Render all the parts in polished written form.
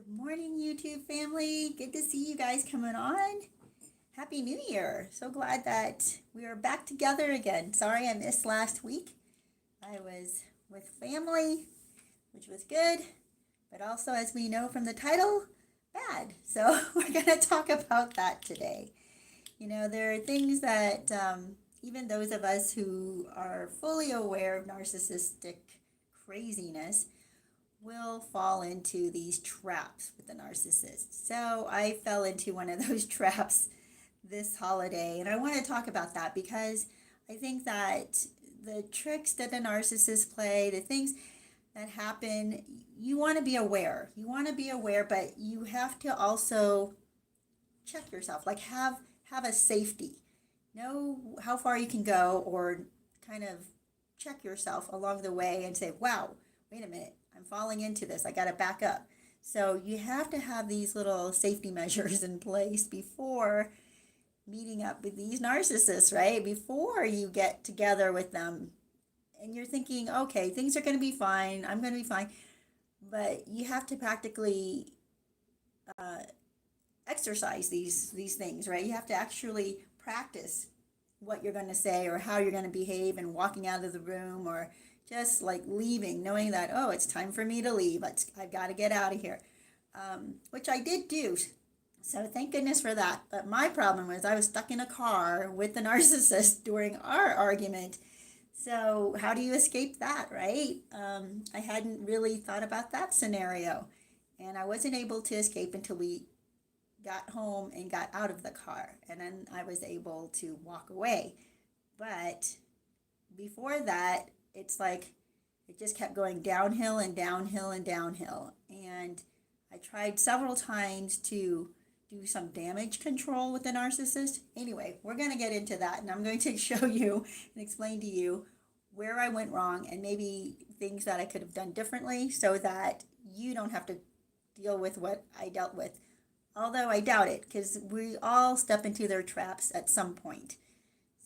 Good morning, YouTube family. Good to see you guys coming on. Happy New Year. So glad that we are back together again. Sorry I missed last week. I was with family, which was good, but also, as we know from the title, bad. So we're going to talk about that today. There are things that even those of us who are fully aware of narcissistic craziness will fall into these traps with the narcissist. So I fell into one of those traps this holiday, and I want to talk about that because I think that the tricks that the narcissists play, the things that happen, you want to be aware. You want to be aware, but you have to also check yourself, like have a safety. Know how far you can go, or kind of check yourself along the way and say, wow, wait a minute, I'm falling into this. I got to back up. So you have to have these little safety measures in place before meeting up with these narcissists, right? Before you get together with them and you're thinking, okay, things are going to be fine. I'm going to be fine. But you have to practically uh, exercise these things, right? You have to actually practice what you're going to say or how you're going to behave and walking out of the room, or just like leaving, knowing that, oh, it's time for me to leave. I've got to get out of here, which I did do. So thank goodness for that. But my problem was I was stuck in a car with the narcissist during our argument. So how do you escape that, right? I hadn't really thought about that scenario. And I wasn't able to escape until we got home and got out of the car. And then I was able to walk away. But before that, it's like it just kept going downhill and downhill and downhill. And I tried several times to do some damage control with the narcissist. Anyway, we're going to get into that, and I'm going to show you and explain to you where I went wrong and maybe things that I could have done differently so that you don't have to deal with what I dealt with. Although I doubt it, because we all step into their traps at some point.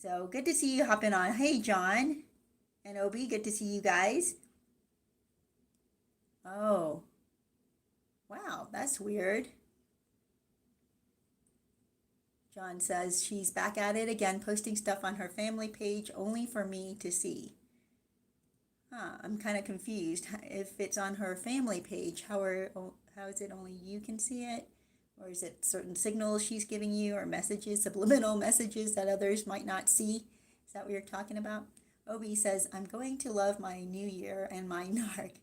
So good to see you hopping on. Hey, John and Obi, good to see you guys. Oh, wow, that's weird. John says she's back at it again, posting stuff on her family page only for me to see. I'm kind of confused. If it's on her family page, how is it only you can see it? Or is it certain signals she's giving you, or messages, subliminal messages that others might not see? Is that what you're talking about? Obi says, I'm going to love my new year and my narc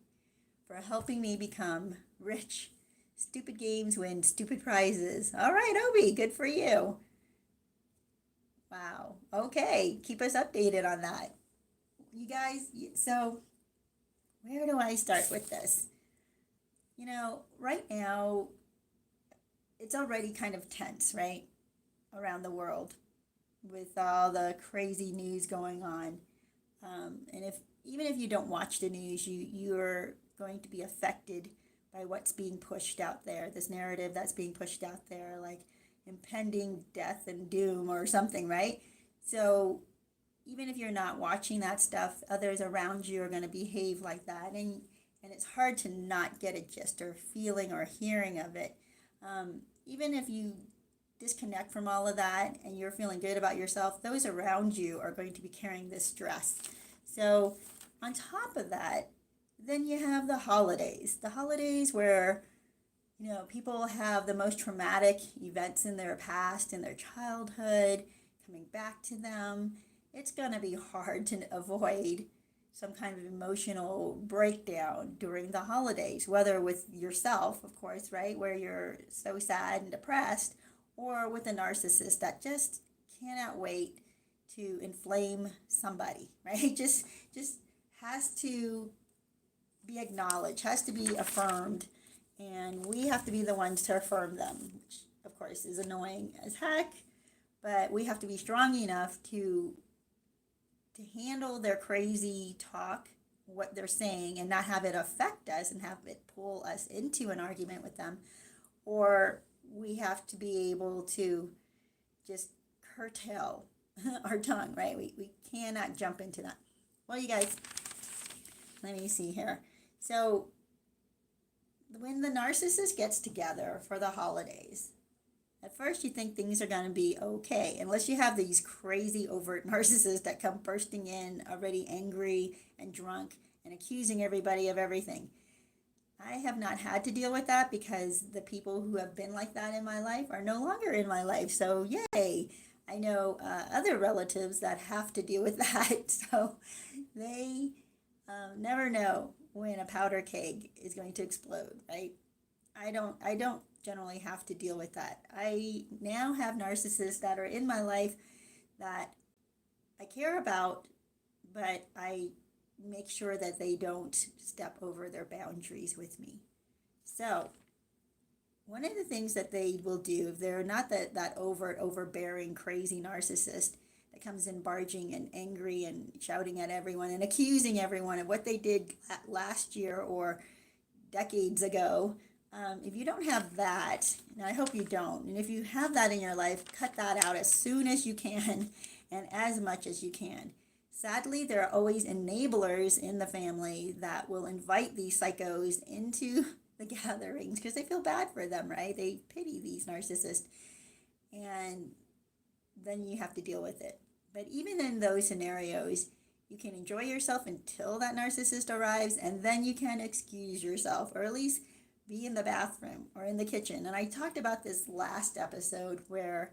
for helping me become rich. Stupid games win stupid prizes. All right, Obi, good for you. Wow. Okay, keep us updated on that. You guys, so where do I start with this? Right now, it's already kind of tense, right? Around the world with all the crazy news going on. And even if you don't watch the news, you're going to be affected by what's being pushed out there, this narrative that's being pushed out there, like impending death and doom or something, right? So even if you're not watching that stuff, others around you are going to behave like that. And it's hard to not get a gist or feeling or hearing of it. Even if you disconnect from all of that and you're feeling good about yourself, those around you are going to be carrying this stress. So on top of that, then you have the holidays. The holidays where, people have the most traumatic events in their past, in their childhood, coming back to them. It's going to be hard to avoid some kind of emotional breakdown during the holidays, whether with yourself, of course, right, where you're so sad and depressed, or with a narcissist that just cannot wait to inflame somebody, right? Just has to be acknowledged, has to be affirmed, and we have to be the ones to affirm them, which of course is annoying as heck, but we have to be strong enough to handle their crazy talk, what they're saying, and not have it affect us and have it pull us into an argument with them. Or we have to be able to just curtail our tongue, right? We cannot jump into that. Well, you guys, let me see here. So when the narcissist gets together for the holidays, at first you think things are going to be okay, unless you have these crazy overt narcissists that come bursting in already angry and drunk and accusing everybody of everything. I have not had to deal with that because the people who have been like that in my life are no longer in my life. So, yay! I know other relatives that have to deal with that. So, they never know when a powder keg is going to explode, right? I don't generally have to deal with that. I now have narcissists that are in my life that I care about, but I make sure that they don't step over their boundaries with me. So, one of the things that they will do, if they're not that overt, overbearing, crazy narcissist that comes in barging and angry and shouting at everyone and accusing everyone of what they did last year or decades ago, if you don't have that, and I hope you don't, and if you have that in your life, cut that out as soon as you can and as much as you can. Sadly, there are always enablers in the family that will invite these psychos into the gatherings because they feel bad for them, right? They pity these narcissists, and then you have to deal with it. But even in those scenarios, you can enjoy yourself until that narcissist arrives, and then you can excuse yourself, or at least be in the bathroom or in the kitchen. And I talked about this last episode where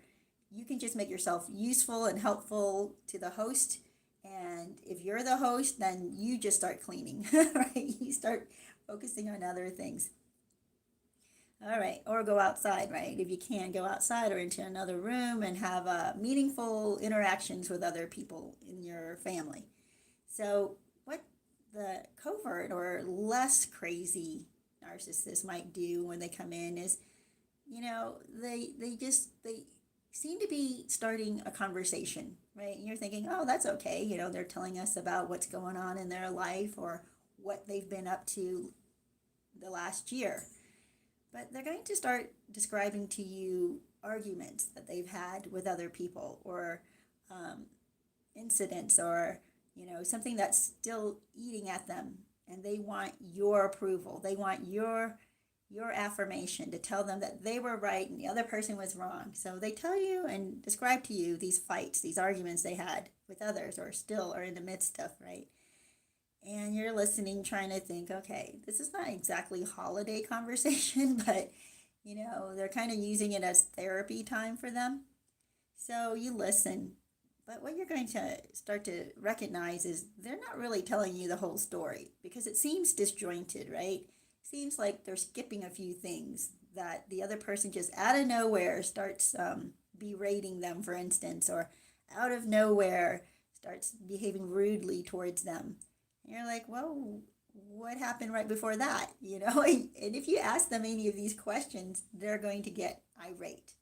you can just make yourself useful and helpful to the host. And if you're the host, then you just start cleaning, right? You start focusing on other things. All right, or go outside, right? If you can, go outside or into another room and have meaningful interactions with other people in your family. So, what the covert or less crazy narcissists might do when they come in is, they seem to be starting a conversation, right? And you're thinking, oh, that's okay. They're telling us about what's going on in their life or what they've been up to the last year. But they're going to start describing to you arguments that they've had with other people or incidents or, something that's still eating at them. And they want your approval. They want your affirmation to tell them that they were right and the other person was wrong. So they tell you and describe to you these fights, these arguments they had with others or still are in the midst of, right? And you're listening, trying to think, okay, this is not exactly holiday conversation, but, they're kind of using it as therapy time for them. So you listen. But what you're going to start to recognize is they're not really telling you the whole story because it seems disjointed, right? Seems like they're skipping a few things that the other person just out of nowhere starts berating them, for instance, or out of nowhere starts behaving rudely towards them. And you're like, well, what happened right before that? And if you ask them any of these questions, they're going to get irate,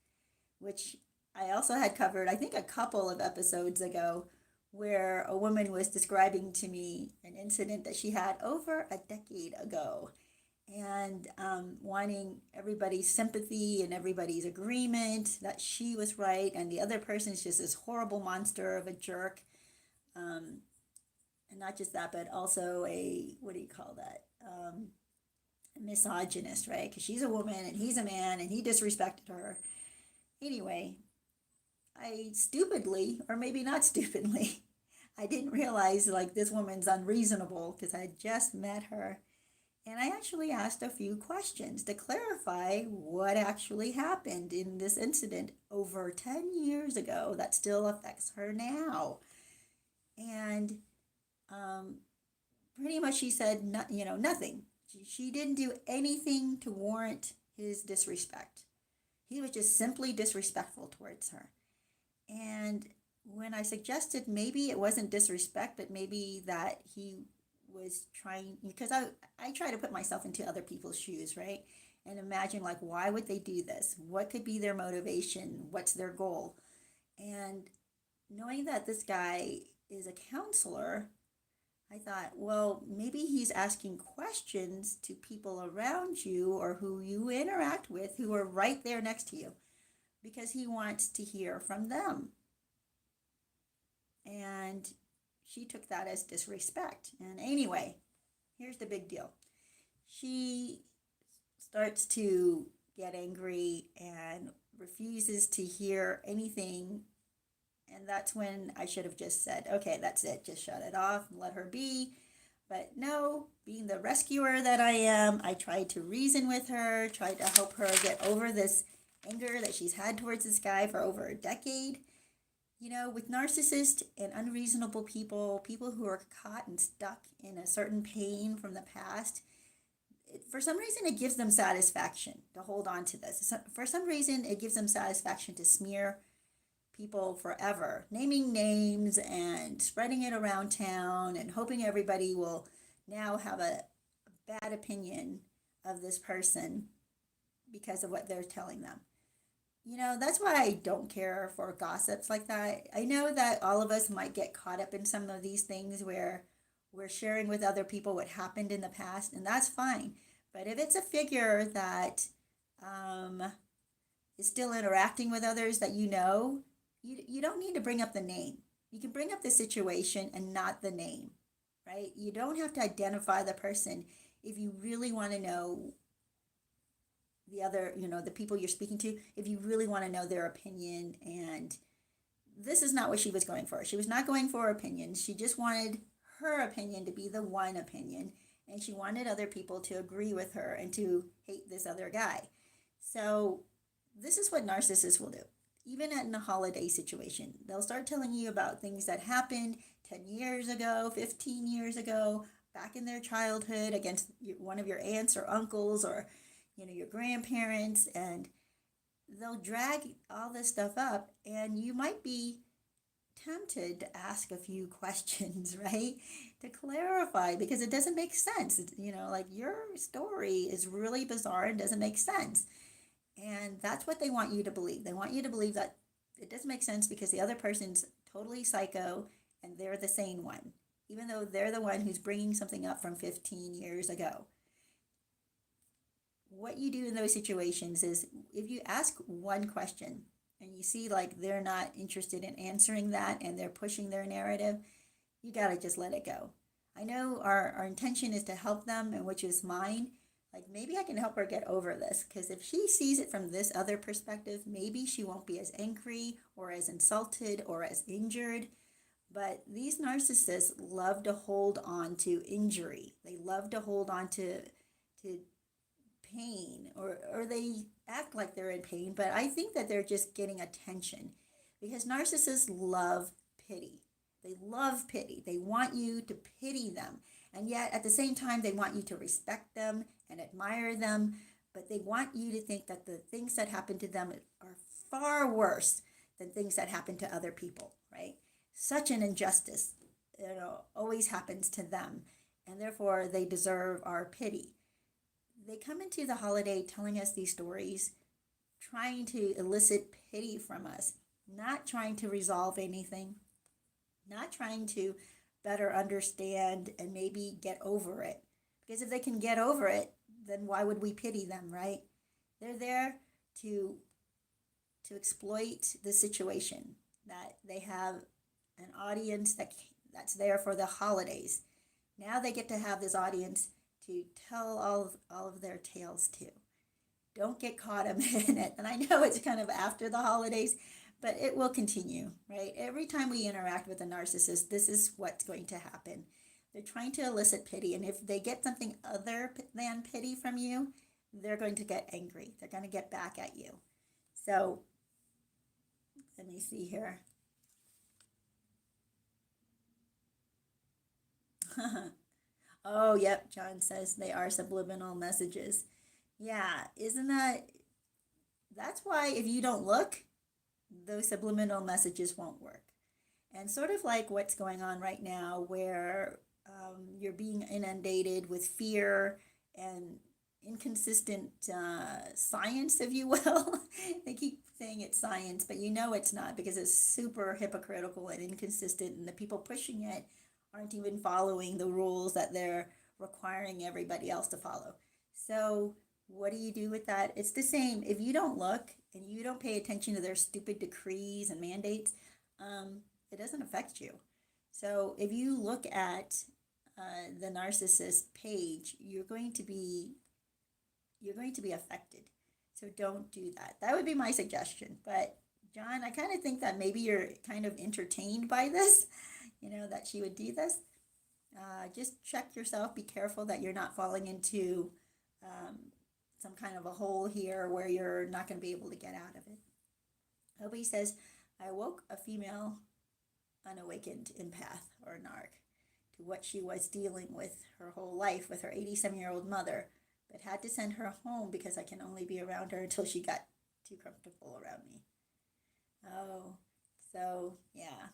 which I also had covered, I think, a couple of episodes ago, where a woman was describing to me an incident that she had over a decade ago and wanting everybody's sympathy and everybody's agreement that she was right and the other person's just this horrible monster of a jerk. And not just that, but also what do you call that? A misogynist, right? Because she's a woman and he's a man and he disrespected her. Anyway, I stupidly, or maybe not stupidly, I didn't realize like this woman's unreasonable because I just met her. And I actually asked a few questions to clarify what actually happened in this incident over 10 years ago that still affects her now. And pretty much she said, nothing. She didn't do anything to warrant his disrespect. He was just simply disrespectful towards her. And when I suggested maybe it wasn't disrespect, but maybe that he was trying, because I try to put myself into other people's shoes, right? And imagine, like, why would they do this? What could be their motivation? What's their goal? And knowing that this guy is a counselor, I thought, well, maybe he's asking questions to people around you or who you interact with who are right there next to you because he wants to hear from them. And she took that as disrespect. And anyway, here's the big deal. She starts to get angry and refuses to hear anything. And that's when I should have just said, okay, that's it, just shut it off and let her be. But no, being the rescuer that I am, I tried to reason with her, tried to help her get over this anger that she's had towards this guy for over a decade. With narcissists and unreasonable people, people who are caught and stuck in a certain pain from the past, for some reason it gives them satisfaction to hold on to this. For some reason it gives them satisfaction to smear people forever, naming names and spreading it around town and hoping everybody will now have a bad opinion of this person because of what they're telling them. That's why I don't care for gossips like that. I know that all of us might get caught up in some of these things where we're sharing with other people what happened in the past, and that's fine. But if it's a figure that um, is still interacting with others that you don't need to bring up the name. You can bring up the situation and not the name, right? You don't have to identify the person if you really want to know the other, the people you're speaking to, if you really want to know their opinion. And this is not what she was going for. She was not going for opinions. She just wanted her opinion to be the one opinion. And she wanted other people to agree with her and to hate this other guy. So this is what narcissists will do. Even in a holiday situation, they'll start telling you about things that happened 10 years ago, 15 years ago, back in their childhood against one of your aunts or uncles or your grandparents, and they'll drag all this stuff up, and you might be tempted to ask a few questions, right? To clarify, because it doesn't make sense. Like your story is really bizarre and doesn't make sense. And that's what they want you to believe. They want you to believe that it doesn't make sense because the other person's totally psycho and they're the sane one, even though they're the one who's bringing something up from 15 years ago. What you do in those situations is if you ask one question and you see like they're not interested in answering that and they're pushing their narrative, you got to just let it go. I know our intention is to help them, and which is mine. Like maybe I can help her get over this, because if she sees it from this other perspective, maybe she won't be as angry or as insulted or as injured. But these narcissists love to hold on to injury. They love to hold on to pain, or they act like they're in pain, but I think that they're just getting attention, because narcissists love pity. They love pity. They want you to pity them. And yet at the same time, they want you to respect them and admire them. But they want you to think that the things that happen to them are far worse than things that happen to other people, right? Such an injustice, always happens to them. And therefore, they deserve our pity. They come into the holiday telling us these stories, trying to elicit pity from us, not trying to resolve anything, not trying to better understand and maybe get over it. Because if they can get over it, then why would we pity them, right? They're there to exploit the situation, that they have an audience that's there for the holidays. Now they get to have this audience to tell all of their tales to. Don't get caught up in it. And I know it's kind of after the holidays, but it will continue, right? Every time we interact with a narcissist, this is what's going to happen. They're trying to elicit pity, and if they get something other than pity from you, they're going to get angry. They're going to get back at you. So let me see here. Oh, yep, John says they are subliminal messages. Yeah, that's why if you don't look, those subliminal messages won't work. And sort of like what's going on right now, where you're being inundated with fear and inconsistent science, if you will. They keep saying it's science, but it's not, because it's super hypocritical and inconsistent, and the people pushing it aren't even following the rules that they're requiring everybody else to follow. So what do you do with that? It's the same. If you don't look and you don't pay attention to their stupid decrees and mandates, it doesn't affect you. So if you look at the narcissist page, you're going to be you're going to be affected. So don't do that. That would be my suggestion. But John, I kind of think that maybe you're kind of entertained by this, that she would do this. Just check yourself. Be careful that you're not falling into um, some kind of a hole here where you're not going to be able to get out of it. Nobody says, I woke a female unawakened empath or narc to what she was dealing with her whole life with her 87-year-old mother, but had to send her home because I can only be around her until she got too comfortable around me. Oh, so yeah.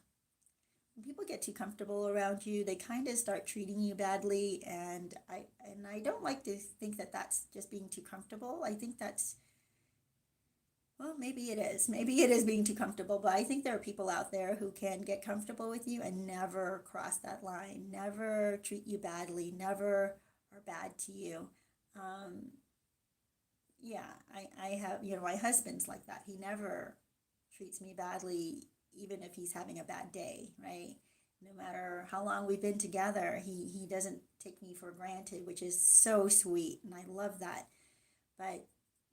When people get too comfortable around you, they kind of start treating you badly, and I don't like to think that that's just being too comfortable. I think that's, well, maybe it is. Maybe it is being too comfortable, but I think there are people out there who can get comfortable with you and never cross that line, never treat you badly, never are bad to you. Um, yeah, I have, my husband's like that. He never treats me badly, even if he's having a bad day, right? No matter how long we've been together, he doesn't take me for granted, which is so sweet, and I love that. But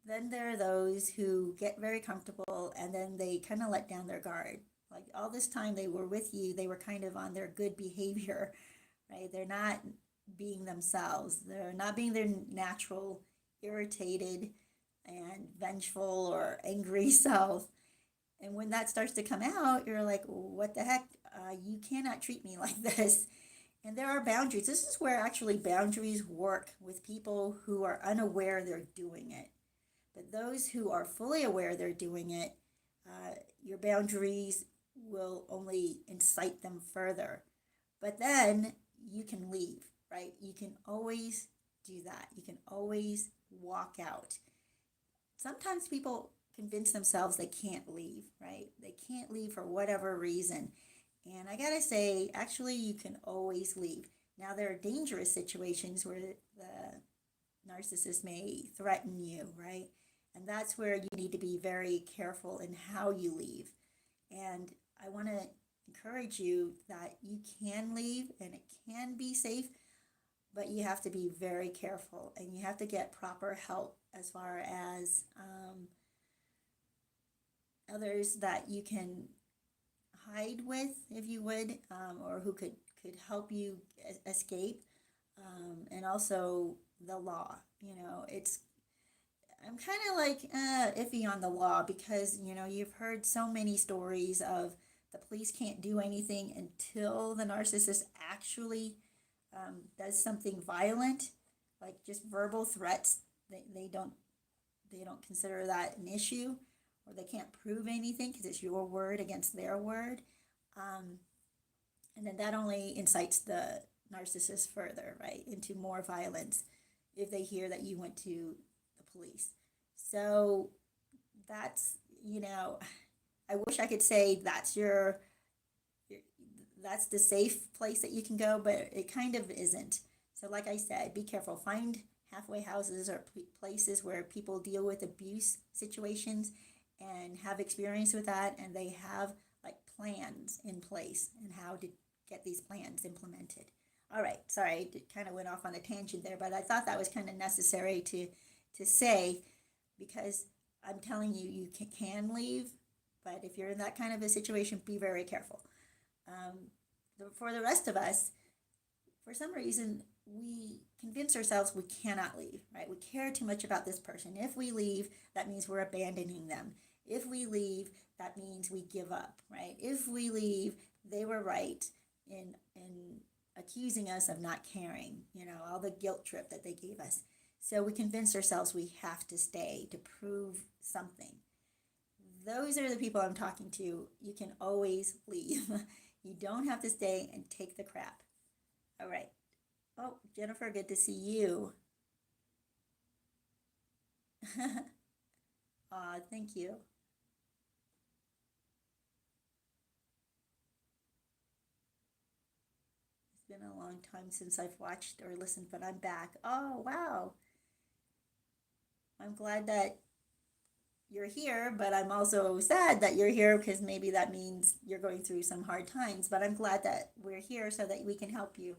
then there are those who get very comfortable and then they kind of let down their guard. Like all this time they were with you, they were kind of on their good behavior, right? They're not being themselves. They're not being their natural, irritated and vengeful or angry self. And when that starts to come out, you're like, what the heck? You cannot treat me like this. And there are boundaries. This is where actually boundaries work with people who are unaware they're doing it. But those who are fully aware they're doing it, your boundaries will only incite them further. But then you can leave, right? You can always do that. You can always walk out. Sometimes people convince themselves they can't leave, right? They can't leave for whatever reason. And I gotta say, actually, you can always leave. Now, there are dangerous situations where the narcissist may threaten you, right? And that's where you need to be very careful in how you leave. And I want to encourage you that you can leave and it can be safe, but you have to be very careful and you have to get proper help as far as others that you can hide with, if you would, or who could help you escape, and also the law. It's I'm kind of like iffy on the law because you've heard so many stories of the police can't do anything until the narcissist actually does something violent, like just verbal threats. They don't consider that an issue, or they can't prove anything because it's your word against their word. Um, and then that only incites the narcissist further, right, into more violence if they hear that you went to the police. So that's, I wish I could say your that's the safe place that you can go, but it kind of isn't. So like I said, be careful. Find halfway houses or places where people deal with abuse situations and have experience with that, and they have like plans in place and how to get these plans implemented. All right, sorry, I kind of went off on a tangent there, but I thought that was kind of necessary to say, because I'm telling you, you can leave, but if you're in that kind of a situation, be very careful. For the rest of us, for some reason, we convince ourselves we cannot leave, right? We care too much about this person. If we leave, that means we're abandoning them. If we leave, that means we give up, right? If we leave, they were right in accusing us of not caring, all the guilt trip that they gave us. So we convince ourselves we have to stay to prove something. Those are the people I'm talking to. You can always leave. You don't have to stay and take the crap. All right. Oh, Jennifer, good to see you. Aw, thank you. It's been a long time since I've watched or listened, but I'm back. Oh, wow. I'm glad that you're here, but I'm also sad that you're here because maybe that means you're going through some hard times. But I'm glad that we're here so that we can help you.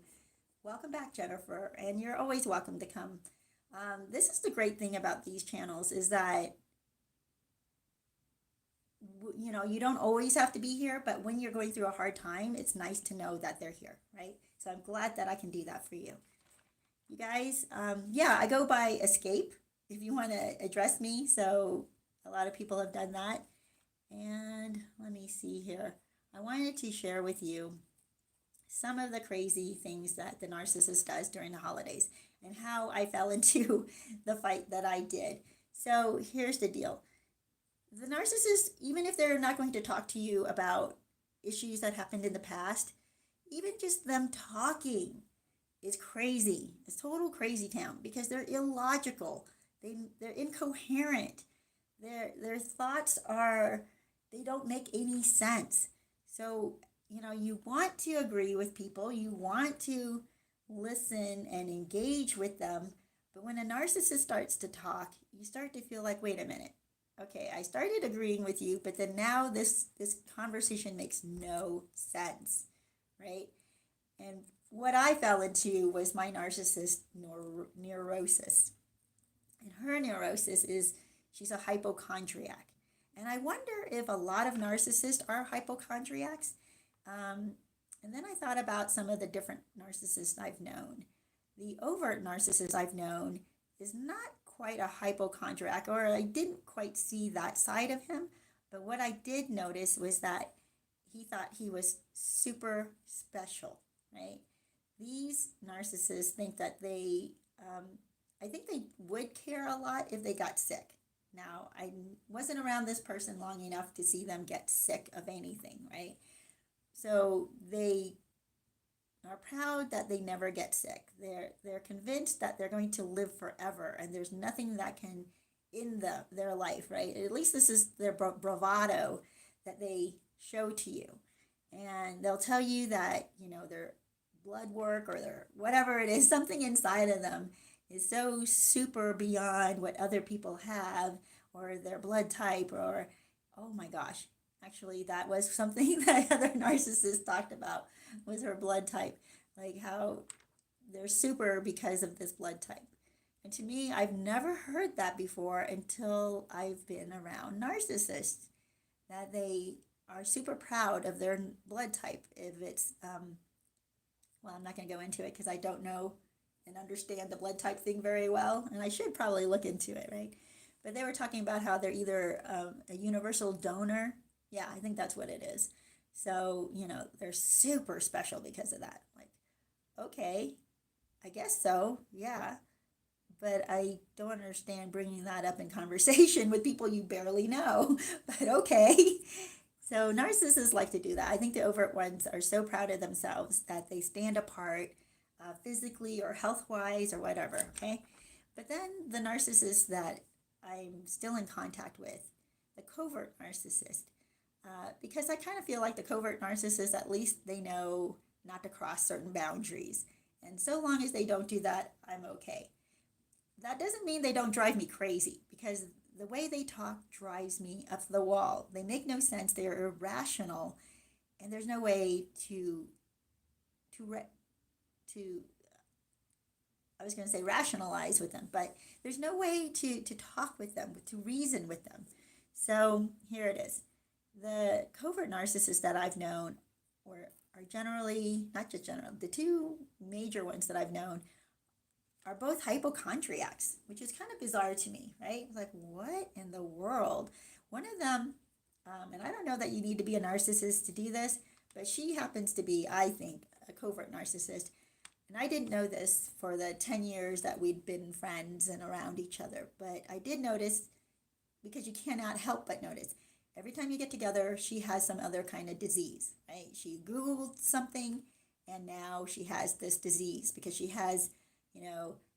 Welcome back, Jennifer, and you're always welcome to come This is the great thing about these channels is that you don't always have to be here, but when you're going through a hard time, it's nice to know that they're here, right? So I'm glad that I can do that for you. You guys, yeah, I go by Escape if you want to address me. So a lot of people have done that. And let me see here. I wanted to share with you some of the crazy things that the narcissist does during the holidays and how I fell into the fight that I did. So here's the deal. The narcissist, even if they're not going to talk to you about issues that happened in the past, even just them talking is crazy. It's total crazy town because they're illogical. They're incoherent. Their thoughts are, they don't make any sense. So, you want to agree with people, you want to listen and engage with them, but when a narcissist starts to talk, you start to feel like, wait a minute. Okay, I started agreeing with you, but then now this conversation makes no sense, right? And what I fell into was my narcissist neurosis. And her neurosis is she's a hypochondriac. And I wonder if a lot of narcissists are hypochondriacs. And then I thought about some of the different narcissists I've known. The overt narcissist I've known is not quite a hypochondriac, or I didn't quite see that side of him. But what I did notice was that he thought he was super special, right? These narcissists think that I think they would care a lot if they got sick. Now, I wasn't around this person long enough to see them get sick of anything, right? So they are proud that they never get sick. They're convinced that they're going to live forever and there's nothing that can end their life, right? At least this is their bravado that they show to you. And they'll tell you that, their blood work or their whatever it is, something inside of them is so super beyond what other people have, or their blood type, or, oh my gosh, actually that was something that other narcissists talked about, was her blood type, like how they're super because of this blood type. And to me, I've never heard that before until I've been around narcissists, that they are super proud of their blood type. If it's, well, I'm not going to go into it because I don't know and understand the blood type thing very well, and I should probably look into it, right? But they were talking about how they're either a universal donor. Yeah, I think that's what it is. So, they're super special because of that. Like, okay, I guess so, yeah. But I don't understand bringing that up in conversation with people you barely know. But okay. So narcissists like to do that. I think the overt ones are so proud of themselves that they stand apart physically or health-wise or whatever, okay? But then the narcissist that I'm still in contact with, the covert narcissist, because I kind of feel like the covert narcissist, at least they know not to cross certain boundaries. And so long as they don't do that, I'm okay. That doesn't mean they don't drive me crazy, because the way they talk drives me up the wall. They make no sense. They're irrational, and there's no way to I was going to say rationalize with them, but there's no way to talk with them, to reason with them. So here it is. The covert narcissists that I've known are generally, not just general, the two major ones that I've known are both hypochondriacs, which is kind of bizarre to me, right? Like, what in the world? One of them, and I don't know that you need to be a narcissist to do this, but she happens to be, I think, a covert narcissist. And I didn't know this for the 10 years that we'd been friends and around each other, but I did notice, because you cannot help but notice, every time you get together, she has some other kind of disease, right? She Googled something, and now she has this disease because she has,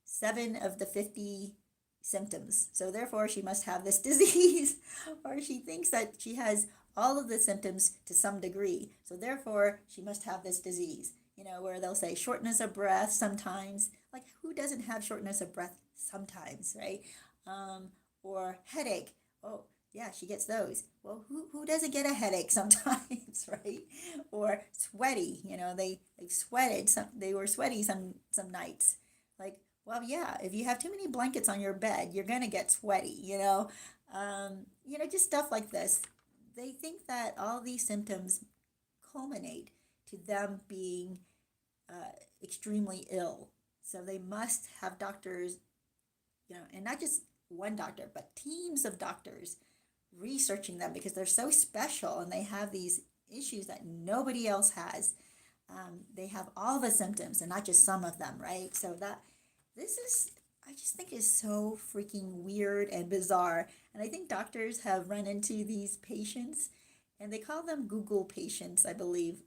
7 of the 50 symptoms. So therefore, she must have this disease, or she thinks that she has all of the symptoms to some degree. So therefore, she must have this disease, where they'll say shortness of breath sometimes. Like, who doesn't have shortness of breath sometimes, right? Or headache. Oh, yeah, she gets those. Well, who doesn't get a headache sometimes, right? Or sweaty, they sweated, they were sweaty some nights. Like, Well, yeah, if you have too many blankets on your bed, you're going to get sweaty, just stuff like this. They think that all these symptoms culminate to them being extremely ill. So they must have doctors, and not just one doctor, but teams of doctors researching them because they're so special and they have these issues that nobody else has. They have all the symptoms and not just some of them, right? So I just think is so freaking weird and bizarre. And I think doctors have run into these patients and they call them Google patients, I believe,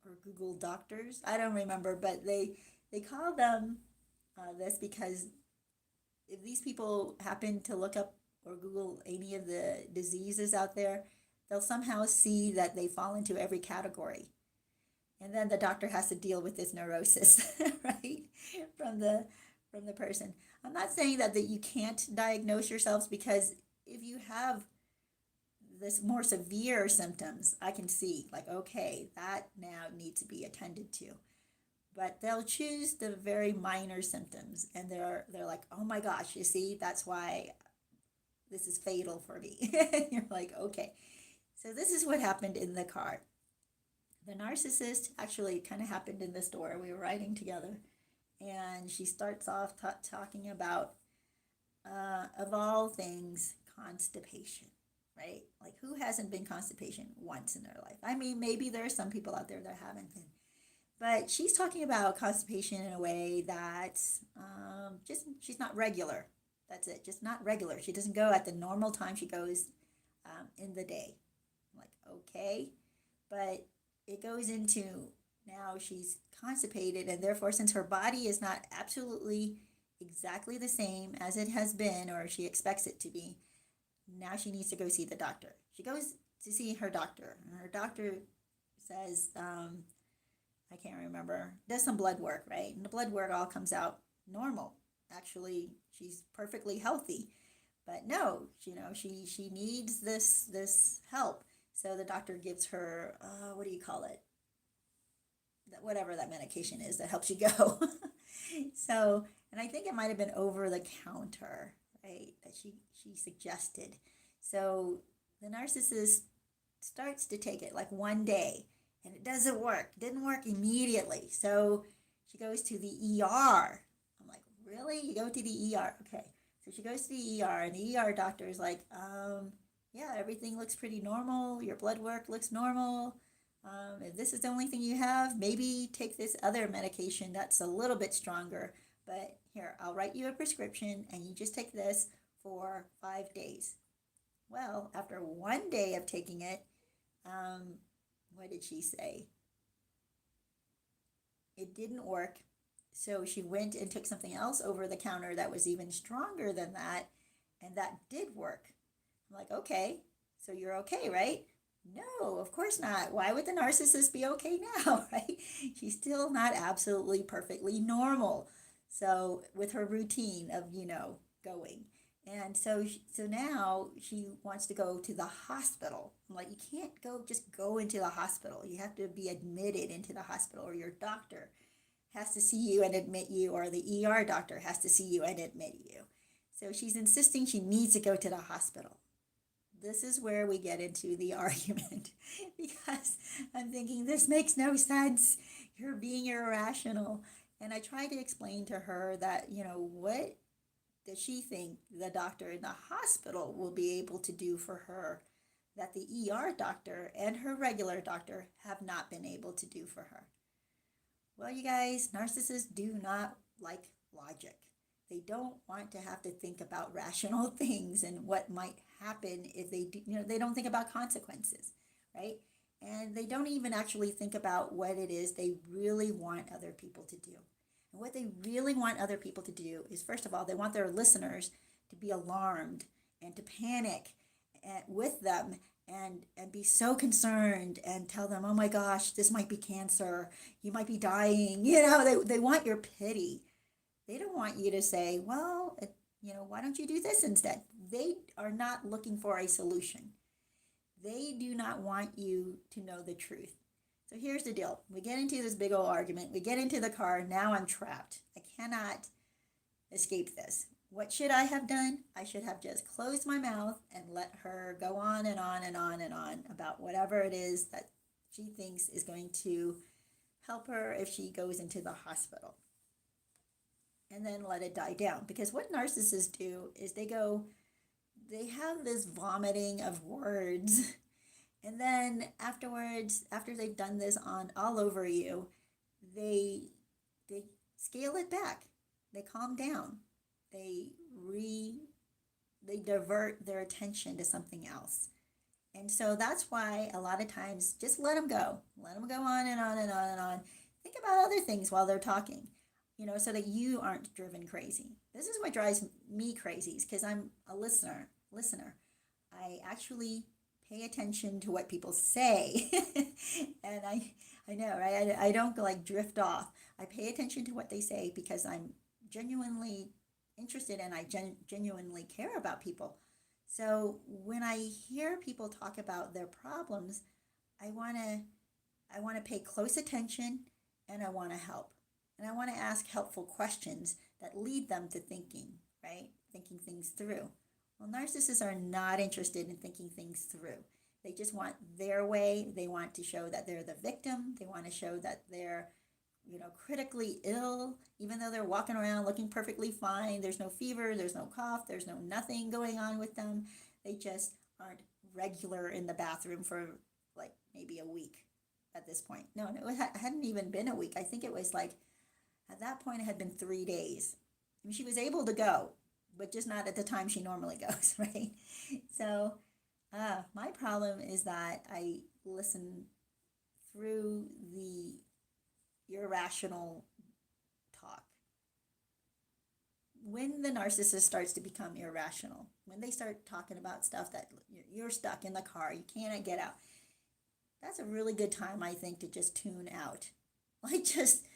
or Google doctors. I don't remember, but they call them this because if these people happen to look up or Google any of the diseases out there, they'll somehow see that they fall into every category. And then the doctor has to deal with this neurosis, right? From the from the person. I'm not saying that you can't diagnose yourselves because if you have this more severe symptoms, I can see like, okay, that now needs to be attended to. But they'll choose the very minor symptoms and they're like, oh my gosh, you see, that's why this is fatal for me. You're like, okay. So this is what happened in the car. The narcissist actually kind of happened in the store. We were riding together and she starts off talking about, of all things, constipation, right? Like, who hasn't been constipation once in their life? I mean, maybe there are some people out there that haven't been. But she's talking about constipation in a way that just she's not regular. That's it, just not regular. She doesn't go at the normal time she goes in the day. I'm like, okay. But it goes into now she's constipated, and therefore, since her body is not absolutely exactly the same as it has been or she expects it to be, now she needs to go see the doctor. She goes to see her doctor, and her doctor says, I can't remember, does some blood work, right? And the blood work all comes out normal. Actually, she's perfectly healthy. But no, she needs this help. So the doctor gives her, what do you call it? Whatever that medication is that helps you go. So, and I think it might have been over the counter, right? That she suggested. So the narcissist starts to take it like one day and it doesn't work. It didn't work immediately. So she goes to the ER. I'm like, really? You go to the ER? Okay. So she goes to the ER and the ER doctor is like, yeah, everything looks pretty normal. Your blood work looks normal. If this is the only thing you have, maybe take this other medication that's a little bit stronger. But here, I'll write you a prescription and you just take this for 5 days. Well, after 1 day of taking it, what did she say? It didn't work. So she went and took something else over the counter that was even stronger than that, and that did work. I'm like, okay, so you're okay, right? No, of course not. Why would the narcissist be okay now, right? She's still not absolutely perfectly normal. So with her routine of, going. And so now she wants to go to the hospital. I'm like, you can't just go into the hospital. You have to be admitted into the hospital, or your doctor has to see you and admit you, or the ER doctor has to see you and admit you. So she's insisting she needs to go to the hospital. This is where we get into the argument because I'm thinking, this makes no sense. You're being irrational. And I try to explain to her that, what does she think the doctor in the hospital will be able to do for her that the ER doctor and her regular doctor have not been able to do for her? Well, you guys, narcissists do not like logic. They don't want to have to think about rational things and what might happen if they do. They don't think about consequences, right? And they don't even actually think about what it is they really want other people to do. And what they really want other people to do is, first of all, they want their listeners to be alarmed and to panic with them and be so concerned and tell them, oh my gosh, this might be cancer. You might be dying. They want your pity. They don't want you to say, well, why don't you do this instead? They are not looking for a solution. They do not want you to know the truth. So here's the deal. We get into this big old argument. We get into the car. Now I'm trapped. I cannot escape this. What should I have done? I should have just closed my mouth and let her go on and on and on and on about whatever it is that she thinks is going to help her if she goes into the hospital. And then let it die down. Because what narcissists do is they have this vomiting of words. And then afterwards, after they've done this on all over you, they scale it back. They calm down. They divert their attention to something else. And so that's why a lot of times just let them go. Let them go on and on and on and on. Think about other things while they're talking, so that you aren't driven crazy. This is what drives me crazy, because I'm a listener. I actually pay attention to what people say. And I know, right? I don't like drift off. I pay attention to what they say because I'm genuinely interested and I genuinely care about people. So when I hear people talk about their problems, I want to pay close attention, and I want to help. And I want to ask helpful questions that lead them to thinking, right? Thinking things through. Well, narcissists are not interested in thinking things through. They just want their way. They want to show that they're the victim. They want to show that they're, critically ill, even though they're walking around looking perfectly fine. There's no fever, there's no cough, there's no nothing going on with them. They just aren't regular in the bathroom for like maybe a week at this point. No, it hadn't even been a week. I think it was like, at that point, it had been 3 days. I mean, she was able to go, but just not at the time she normally goes, right? So my problem is that I listen through the irrational talk. When the narcissist starts to become irrational, when they start talking about stuff that you're stuck in the car, you cannot get out, that's a really good time, I think, to just tune out. Like just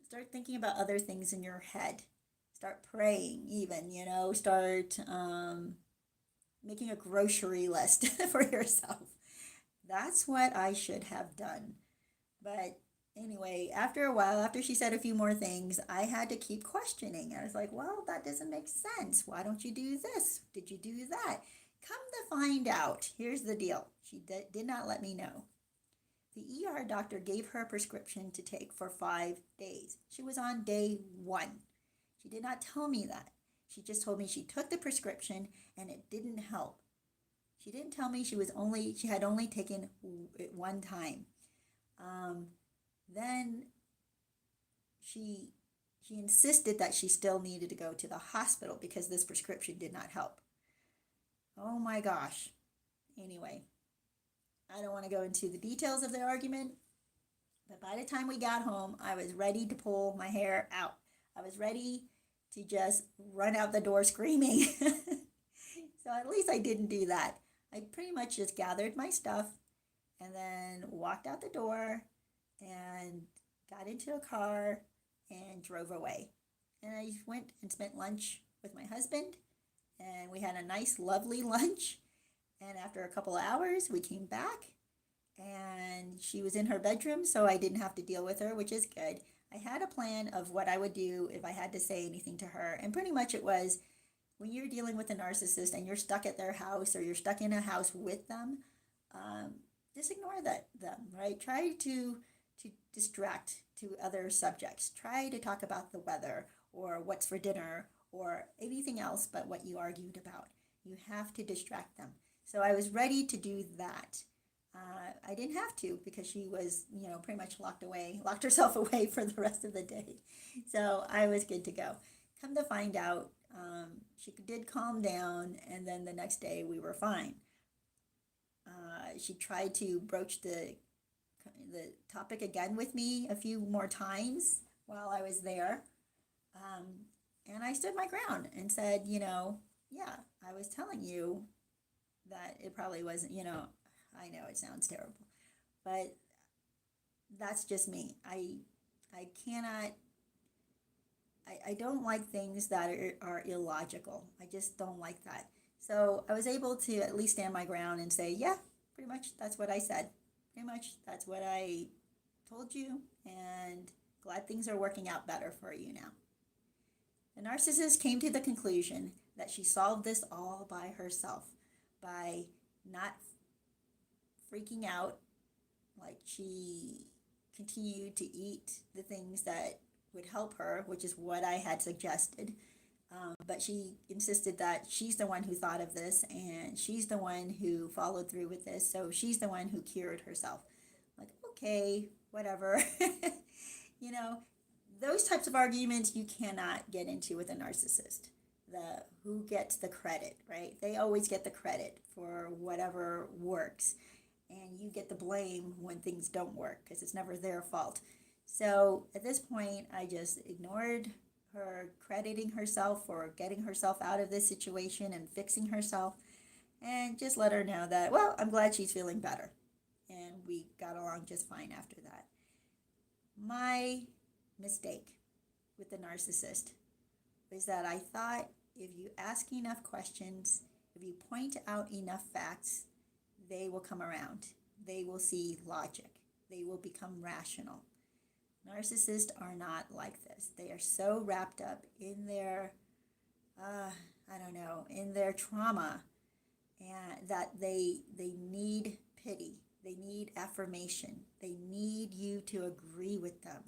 start thinking about other things in your head. Start praying even, start making a grocery list for yourself. That's what I should have done. But anyway, after a while, after she said a few more things, I had to keep questioning. I was like, well, that doesn't make sense. Why don't you do this? Did you do that? Come to find out, here's the deal. She did not let me know. The ER doctor gave her a prescription to take for 5 days. She was on day 1. She did not tell me that. She just told me she took the prescription and it didn't help. She didn't tell me she had only taken it one time. Then she insisted that she still needed to go to the hospital because this prescription did not help. Oh my gosh. Anyway, I don't want to go into the details of the argument, but by the time we got home, I was ready to pull my hair out. I was ready to just run out the door screaming. So at least I didn't do that. I pretty much just gathered my stuff and then walked out the door and got into a car and drove away. And I went and spent lunch with my husband, and we had a nice, lovely lunch. And after a couple of hours, we came back, and she was in her bedroom, so I didn't have to deal with her, which is good. I had a plan of what I would do if I had to say anything to her, and pretty much it was, when you're dealing with a narcissist and you're stuck at their house or you're stuck in a house with them, just ignore them, right? Try to distract to other subjects. Try to talk about the weather or what's for dinner or anything else but what you argued about. You have to distract them. So I was ready to do that. I didn't have to because she was, pretty much locked herself away for the rest of the day. So I was good to go. Come to find out, she did calm down, and then the next day we were fine. She tried to broach the topic again with me a few more times while I was there. And I stood my ground and said, yeah, I was telling you that it probably wasn't, I know it sounds terrible, but that's just me. I cannot, I don't like things that are illogical. I just don't like that. So I was able to at least stand my ground and say, yeah, pretty much that's what I said. Pretty much that's what I told you, and glad things are working out better for you now. The narcissist came to the conclusion that she solved this all by herself, by not freaking out. Like, she continued to eat the things that would help her, which is what I had suggested. But she insisted that she's the one who thought of this and she's the one who followed through with this. So she's the one who cured herself. Like, okay, whatever. you know, those types of arguments you cannot get into with a narcissist. The who gets the credit, right? They always get the credit for whatever works, and you get the blame when things don't work because it's never their fault. So at this point, I just ignored her crediting herself for getting herself out of this situation and fixing herself, and just let her know that, well, I'm glad she's feeling better. And we got along just fine after that. My mistake with the narcissist was that I thought if you ask enough questions, if you point out enough facts, they will come around. They will see logic. They will become rational. Narcissists are not like this. They are so wrapped up in their, in their trauma, and that they need pity. They need affirmation. They need you to agree with them.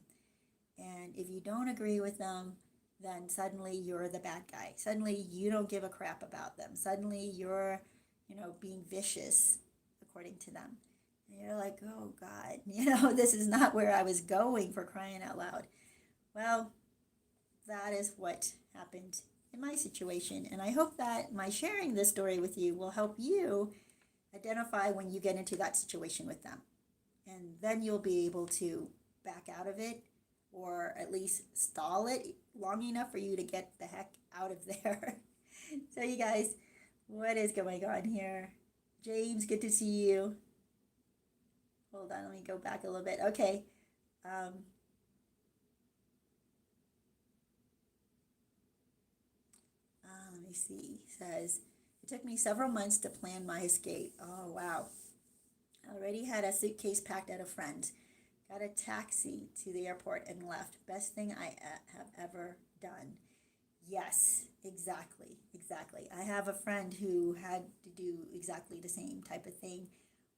And if you don't agree with them, then suddenly you're the bad guy. Suddenly you don't give a crap about them. Suddenly you're, being vicious according to them. And you're like, oh God, this is not where I was going, for crying out loud. Well, that is what happened in my situation. And I hope that my sharing this story with you will help you identify when you get into that situation with them. And then you'll be able to back out of it, or at least stall it long enough for you to get the heck out of there. So you guys, what is going on here? James, good to see you. Hold on, let me go back a little bit. Okay. Let me see. It says, it took me several months to plan my escape. Oh, wow. I already had a suitcase packed at a friend's. Got a taxi to the airport and left. Best thing I have ever done. Yes, exactly. I have a friend who had to do exactly the same type of thing,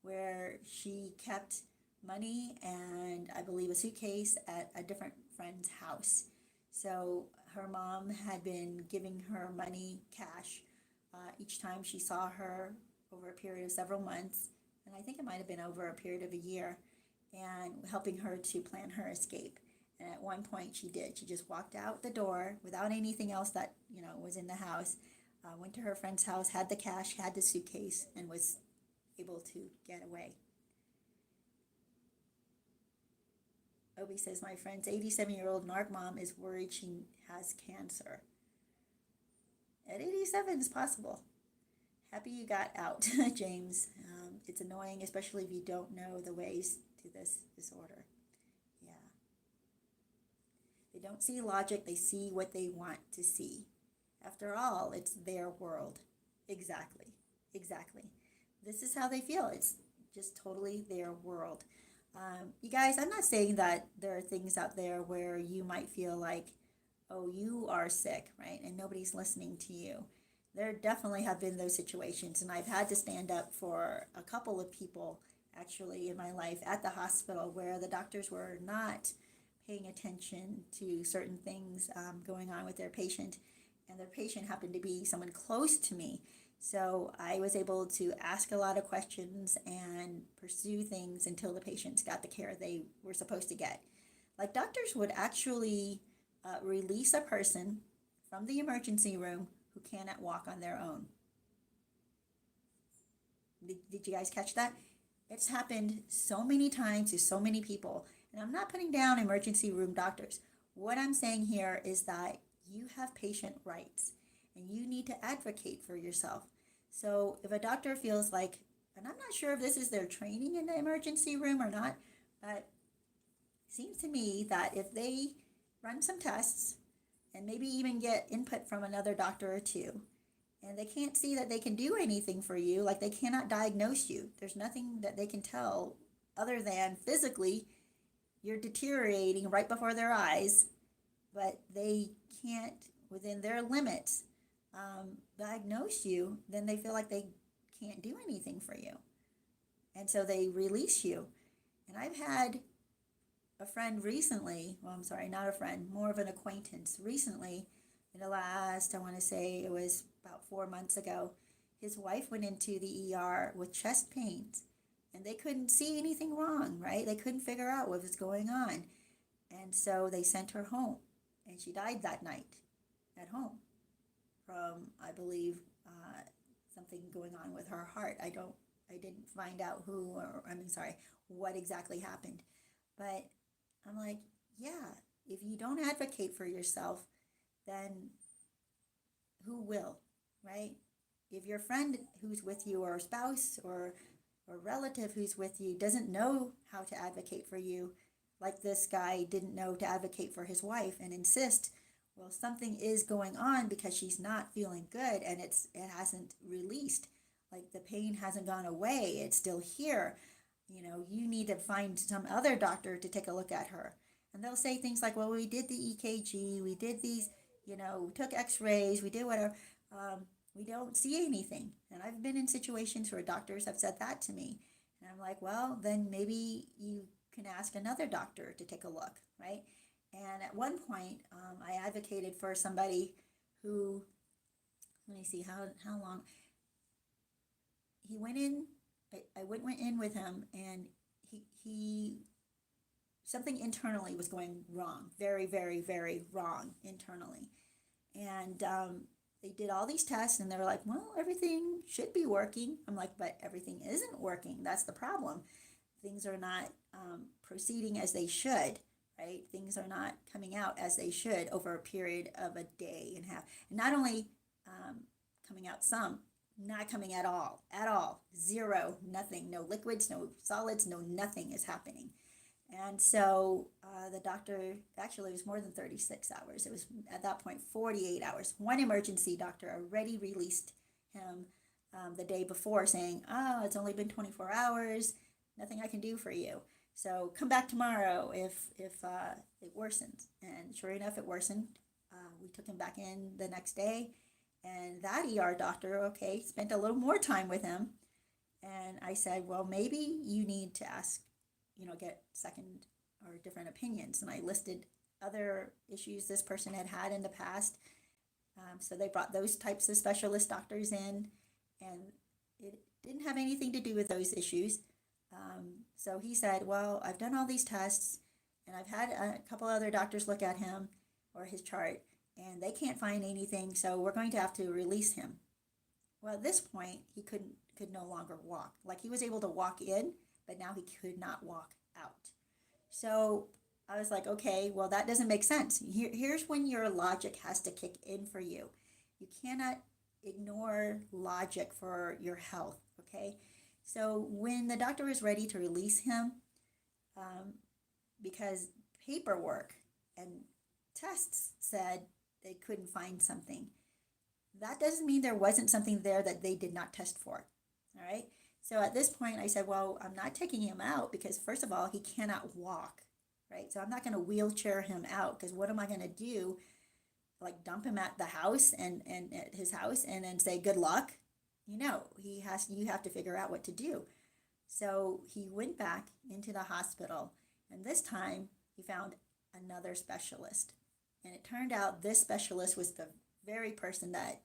where she kept money and I believe a suitcase at a different friend's house. So her mom had been giving her money cash each time she saw her over a period of several months, and I think it might have been over a period of a year, and helping her to plan her escape. And at one point she did. She just walked out the door without anything else that, was in the house, went to her friend's house, had the cash, had the suitcase, and was able to get away. Obi says, my friend's 87-year-old narc mom is worried she has cancer. At 87, it's possible. Happy you got out, James. It's annoying, especially if you don't know the ways to this disorder. Yeah. They don't see logic, they see what they want to see. After all, it's their world. Exactly. This is how they feel. It's just totally their world. You guys, I'm not saying that there are things out there where you might feel like, oh, you are sick, right? And nobody's listening to you. There definitely have been those situations, and I've had to stand up for a couple of people actually in my life at the hospital where the doctors were not paying attention to certain things going on with their patient, and their patient happened to be someone close to me. So I was able to ask a lot of questions and pursue things until the patients got the care they were supposed to get. Like, doctors would actually release a person from the emergency room who cannot walk on their own. Did you guys catch that? It's happened so many times to so many people. And I'm not putting down emergency room doctors. What I'm saying here is that you have patient rights and you need to advocate for yourself. So if a doctor feels like, and I'm not sure if this is their training in the emergency room or not, but it seems to me that if they run some tests and maybe even get input from another doctor or two, and they can't see that they can do anything for you, like they cannot diagnose you. There's nothing that they can tell other than physically you're deteriorating right before their eyes, but they can't within their limits, diagnose you, then they feel like they can't do anything for you. And so they release you. And I've had a friend recently, well, I'm sorry, not a friend, more of an acquaintance recently, in the last, I want to say it was about 4 months ago, his wife went into the ER with chest pains and they couldn't see anything wrong, right? They couldn't figure out what was going on. And so they sent her home and she died that night at home from, I believe, something going on with her heart. I didn't find out what exactly happened. But I'm like, yeah, if you don't advocate for yourself, then who will, right? If your friend who's with you or a spouse or a relative who's with you doesn't know how to advocate for you, like this guy didn't know to advocate for his wife and insist, well, something is going on because she's not feeling good and it hasn't released. Like the pain hasn't gone away, it's still here. You need to find some other doctor to take a look at her. And they'll say things like, well, we did the EKG, we did these, took x-rays, we did whatever. We don't see anything. And I've been in situations where doctors have said that to me. And I'm like, well, then maybe you can ask another doctor to take a look, right? And at one point, I advocated for somebody who, let me see, how long, he went in, I went in with him, and he something internally was going wrong, very, very, very wrong internally. And they did all these tests and they were like, well, everything should be working. I'm like, but everything isn't working. That's the problem. Things are not proceeding as they should, right? Things are not coming out as they should over a period of a day and a half. And not only coming out some, not coming at all, zero, nothing, no liquids, no solids, no nothing is happening. And so the doctor, actually it was more than 36 hours. It was at that point 48 hours. One emergency doctor already released him the day before saying, oh, it's only been 24 hours, nothing I can do for you. So come back tomorrow if it worsens. And sure enough, it worsened. We took him back in the next day. And that ER doctor, spent a little more time with him. And I said, well, maybe you need to ask, get second or different opinions. And I listed other issues this person had in the past. So they brought those types of specialist doctors in, and it didn't have anything to do with those issues. So he said, well, I've done all these tests, and I've had a couple other doctors look at him or his chart, and they can't find anything, so we're going to have to release him. Well, at this point, he could no longer walk. Like, he was able to walk in, but now he could not walk out. So I was like, okay, well, that doesn't make sense. Here's when your logic has to kick in for you. You cannot ignore logic for your health, okay? So when the doctor was ready to release him, because paperwork and tests said they couldn't find something, that doesn't mean there wasn't something there that they did not test for, all right? So at this point, I said, well, I'm not taking him out because, first of all, he cannot walk, right? So I'm not going to wheelchair him out because what am I going to do? Like dump him at the house and at his house and then say, good luck? You have to figure out what to do. So he went back into the hospital, and this time he found another specialist. And it turned out this specialist was the very person that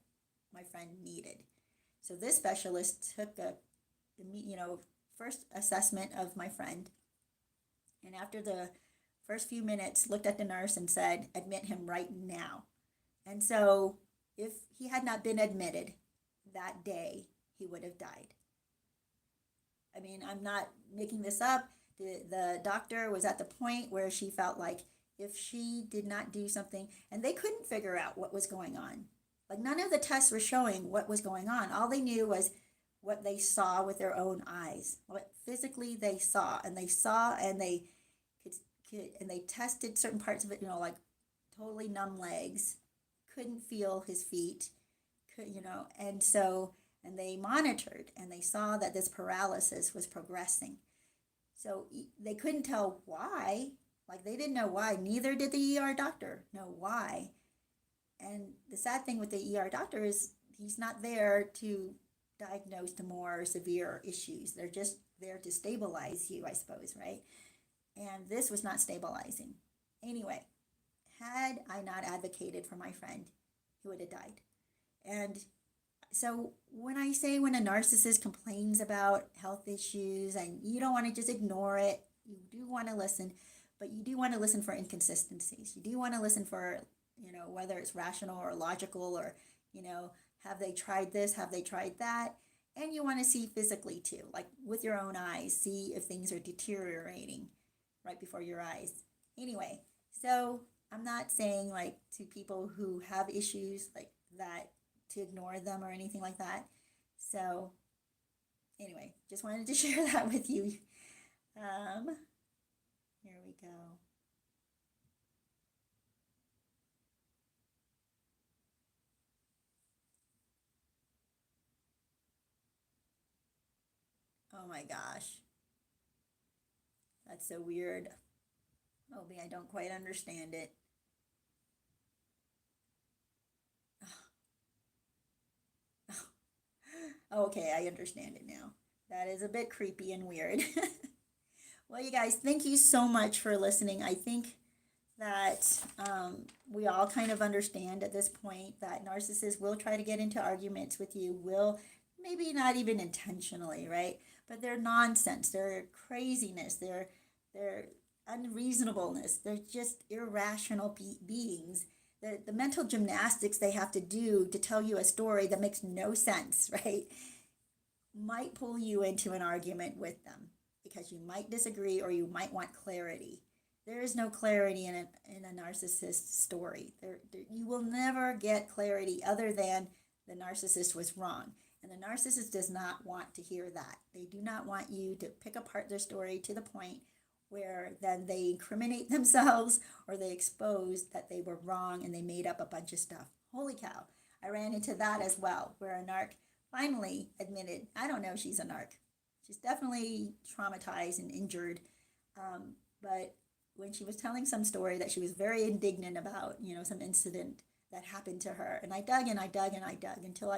my friend needed. So this specialist took a first assessment of my friend, and after the first few minutes looked at the nurse and said, admit him right now. And so if he had not been admitted that day, he would have died. I mean, I'm not making this up. The doctor was at the point where she felt like if she did not do something, and they couldn't figure out what was going on. Like, none of the tests were showing what was going on. All they knew was what they saw with their own eyes, what physically they saw, and they tested certain parts of it, like totally numb legs, couldn't feel his feet, and they monitored and they saw that this paralysis was progressing. So they couldn't tell why, like they didn't know why, neither did the ER doctor know why. And the sad thing with the ER doctor is he's not there to diagnose the more severe issues. They're just there to stabilize you, I suppose, right? And this was not stabilizing. Anyway, had I not advocated for my friend, he would have died. And so when I say when a narcissist complains about health issues and you don't want to just ignore it, you do want to listen, but you do want to listen for inconsistencies. You do want to listen for, whether it's rational or logical or, have they tried this? Have they tried that? And you want to see physically too, like with your own eyes, see if things are deteriorating right before your eyes. Anyway, so I'm not saying like to people who have issues like that to ignore them or anything like that. So anyway, just wanted to share that with you. Here we go. Oh my gosh. That's so weird. Maybe I don't quite understand it. Okay, I understand it now. That is a bit creepy and weird. Well, you guys, thank you so much for listening. I think that we all kind of understand at this point that narcissists will try to get into arguments with you, will maybe not even intentionally, right? But they're nonsense, they're craziness, they're unreasonableness, they're just irrational beings. The mental gymnastics they have to do to tell you a story that makes no sense, right? Might pull you into an argument with them because you might disagree or you might want clarity. There is no clarity in a narcissist story. You will never get clarity other than the narcissist was wrong. And the narcissist does not want to hear that. They do not want you to pick apart their story to the point where then they incriminate themselves or they expose that they were wrong and they made up a bunch of stuff. Holy cow. I ran into that as well, where a narc finally admitted, I don't know, she's a narc. She's definitely traumatized and injured. But when she was telling some story that she was very indignant about, some incident that happened to her, and I dug and I dug and I dug until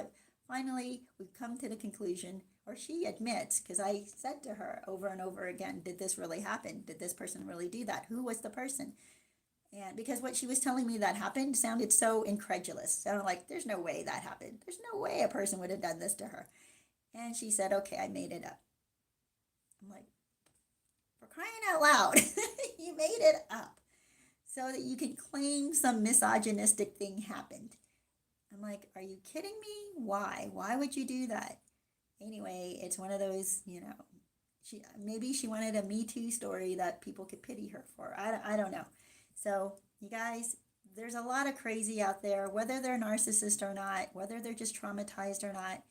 we've come to the conclusion, or she admits, because I said to her over and over again, did this really happen? Did this person really do that? Who was the person? And because what she was telling me that happened sounded so incredulous. Sounded like, there's no way that happened. There's no way a person would have done this to her. And she said, okay, I made it up. I'm like, for crying out loud, you made it up so that you can claim some misogynistic thing happened. I'm like, are you kidding me? Why? Why would you do that? Anyway, it's one of those, maybe she wanted a Me Too story that people could pity her for. I don't know. So, you guys, there's a lot of crazy out there, whether they're narcissist or not, whether they're just traumatized or not.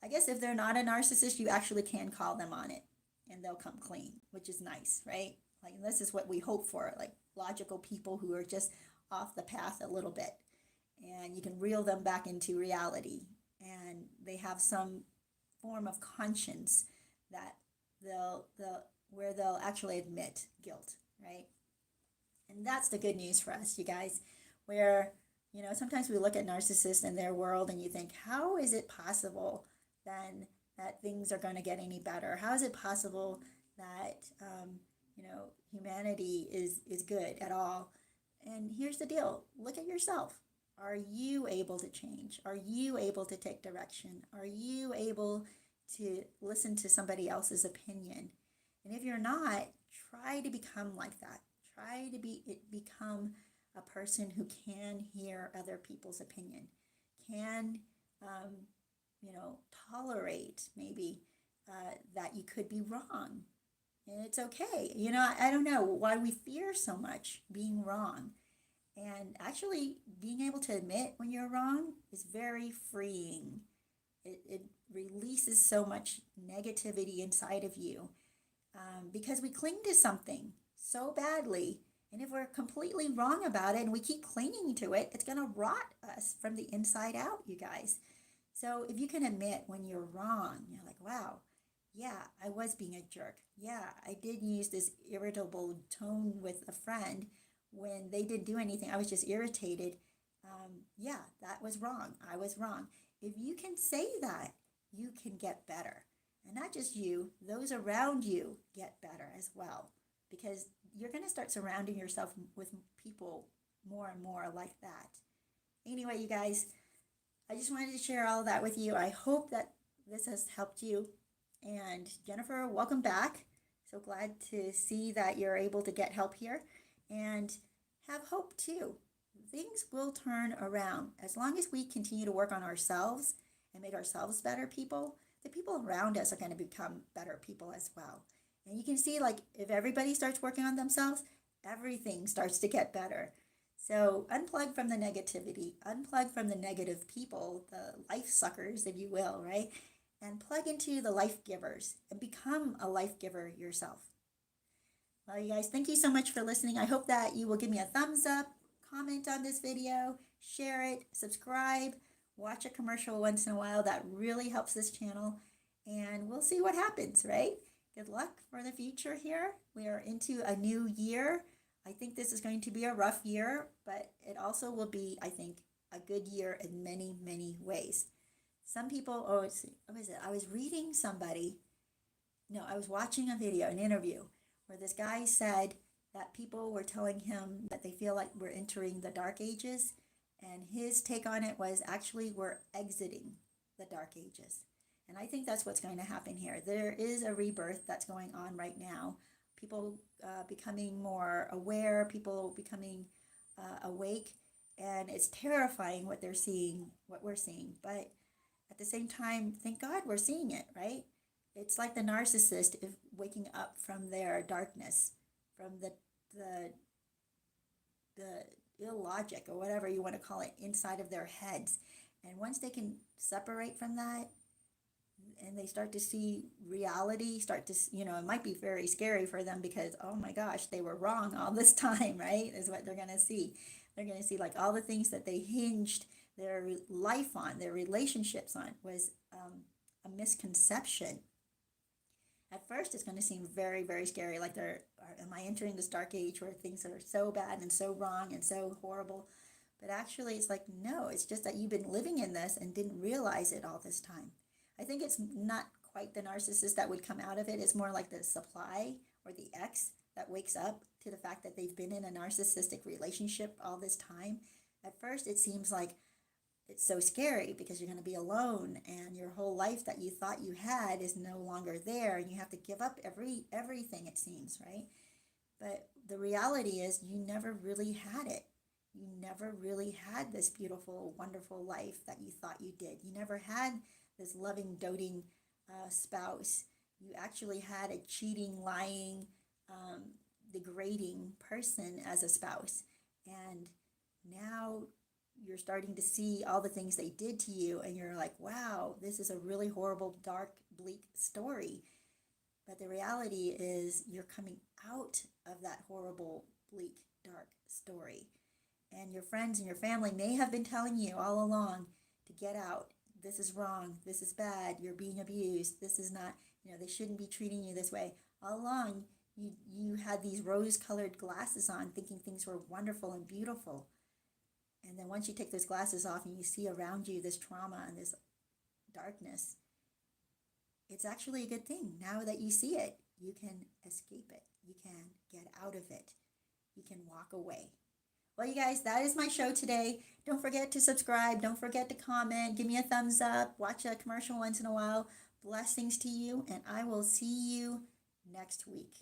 I guess if they're not a narcissist, you actually can call them on it and they'll come clean, which is nice, right? Like, this is what we hope for, like logical people who are just off the path a little bit. And you can reel them back into reality. And they have some form of conscience that where they'll actually admit guilt, right? And that's the good news for us, you guys, where, sometimes we look at narcissists in their world and you think, how is it possible then that things are going to get any better? How is it possible that, humanity is good at all? And here's the deal. Look at yourself. Are you able to change? Are you able to take direction? Are you able to listen to somebody else's opinion? And if you're not, try to become like that. Try to become a person who can hear other people's opinion, can, tolerate maybe that you could be wrong. And it's okay. I don't know why we fear so much being wrong. And actually, being able to admit when you're wrong is very freeing. It releases so much negativity inside of you because we cling to something so badly. And if we're completely wrong about it and we keep clinging to it, it's going to rot us from the inside out, you guys. So if you can admit when you're wrong, you're like, wow, yeah, I was being a jerk. Yeah, I did use this irritable tone with a friend when they didn't do anything. I was just irritated. yeah, that was wrong. I was wrong. If you can say that, you can get better. And not just you, those around you get better as well. Because you're going to start surrounding yourself with people more and more like that. Anyway, you guys, I just wanted to share all of that with you. I hope that this has helped you. And Jennifer, welcome back. So glad to see that you're able to get help here and have hope too. Things will turn around as long as we continue to work on ourselves and make ourselves better people. The people around us are going to become better people as well. And you can see, like, if everybody starts working on themselves, everything starts to get better. So unplug from the negativity, unplug from the negative people, the life suckers, if you will, right? And plug into the life givers and become a life giver yourself. Well, you guys, thank you so much for listening. I hope that you will give me a thumbs up, comment on this video, share it, subscribe, watch a commercial once in a while. That really helps this channel. And we'll see what happens, right? Good luck for the future here. We are into a new year. I think this is going to be a rough year, but it also will be, I think, a good year in many, many ways. Some people, what was it? I was reading I was watching a video, an interview, where this guy said that people were telling him that they feel like we're entering the dark ages. And his take on it was, actually, we're exiting the dark ages. And I think that's what's going to happen here. There is a rebirth that's going on right now. People becoming more aware, people becoming awake, and it's terrifying what they're seeing, what we're seeing. But at the same time, thank God we're seeing it, right? It's like the narcissist waking up from their darkness, from the illogic or whatever you want to call it inside of their heads. And once they can separate from that, and they start to see reality, it might be very scary for them because, oh my gosh, they were wrong all this time, right? Is what they're going to see. They're going to see, like, all the things that they hinged their life on, their relationships on, was a misconception. At first, it's going to seem very, very scary. Like, am I entering this dark age where things are so bad and so wrong and so horrible? But actually, it's like, no, it's just that you've been living in this and didn't realize it all this time. I think it's not quite the narcissist that would come out of it. It's more like the supply or the ex that wakes up to the fact that they've been in a narcissistic relationship all this time. At first, it seems like it's so scary because you're going to be alone and your whole life that you thought you had is no longer there, and you have to give up everything, it seems, right? But the reality is you never really had it. You never really had this beautiful, wonderful life that you thought you did. You never had this loving, doting spouse. You actually had a cheating, lying, degrading person as a spouse. And now you're starting to see all the things they did to you, and you're like, wow, this is a really horrible, dark, bleak story. But the reality is you're coming out of that horrible, bleak, dark story. And your friends and your family may have been telling you all along to get out. This is wrong. This is bad. You're being abused. This is not, they shouldn't be treating you this way. All along, you had these rose-colored glasses on, thinking things were wonderful and beautiful. And then once you take those glasses off and you see around you this trauma and this darkness, it's actually a good thing. Now that you see it, you can escape it. You can get out of it. You can walk away. Well, you guys, that is my show today. Don't forget to subscribe. Don't forget to comment. Give me a thumbs up. Watch a commercial once in a while. Blessings to you, and I will see you next week.